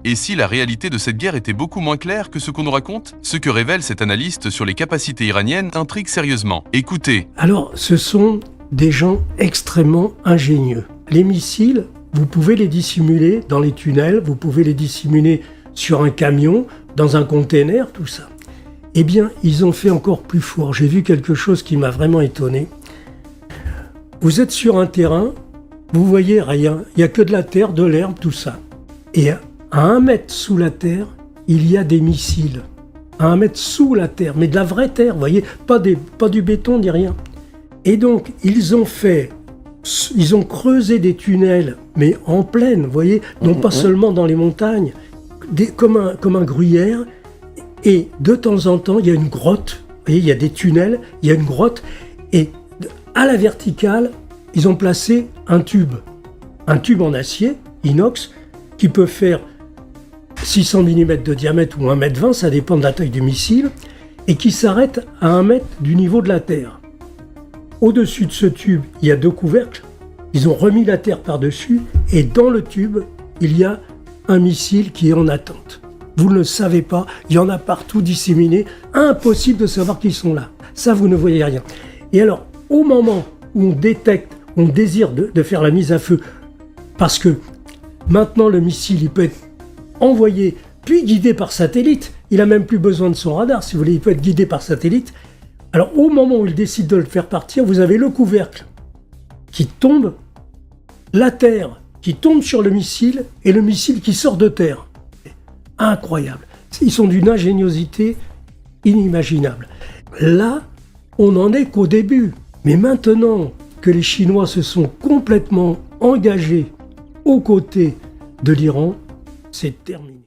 Et si la réalité de cette guerre était beaucoup moins claire que ce qu'on nous raconte? Ce que révèle cet analyste sur les capacités iraniennes intrigue sérieusement. Écoutez. Alors, ce sont des gens extrêmement ingénieux. Les missiles, vous pouvez les dissimuler dans les tunnels, vous pouvez les dissimuler sur un camion, dans un container, tout ça. Eh bien, ils ont fait encore plus fort. J'ai vu quelque chose qui m'a vraiment étonné. Vous êtes sur un terrain, vous voyez rien, il n'y a que de la terre, de l'herbe, tout ça. Et à 1 mètre sous la terre, il y a des missiles. À 1 mètre sous la terre, mais de la vraie terre, vous voyez, pas du béton ni rien. Et donc, ils ont creusé des tunnels, mais en plaine, vous voyez, non pas seulement dans les montagnes, comme un gruyère. Et de temps en temps, il y a une grotte, vous voyez, il y a des tunnels, il y a une grotte, et à la verticale, ils ont placé un tube en acier, inox, qui peut faire 600 mm de diamètre ou 1,20 m, ça dépend de la taille du missile, et qui s'arrête à 1 mètre du niveau de la Terre. Au-dessus de ce tube, il y a 2 couvercles, ils ont remis la Terre par-dessus, et dans le tube, il y a un missile qui est en attente. Vous ne le savez pas, il y en a partout disséminés, impossible de savoir qu'ils sont là. Ça, vous ne voyez rien. Et alors, au moment où on désire de faire la mise à feu, parce que maintenant le missile, il peut être envoyé, puis guidé par satellite, il n'a même plus besoin de son radar, si vous voulez, il peut être guidé par satellite. Alors, au moment où il décide de le faire partir, vous avez le couvercle qui tombe, la Terre qui tombe sur le missile, et le missile qui sort de terre. Incroyable. Ils sont d'une ingéniosité inimaginable. Là, on n'en est qu'au début. Mais maintenant que les Chinois se sont complètement engagés aux côtés de l'Iran, c'est terminé.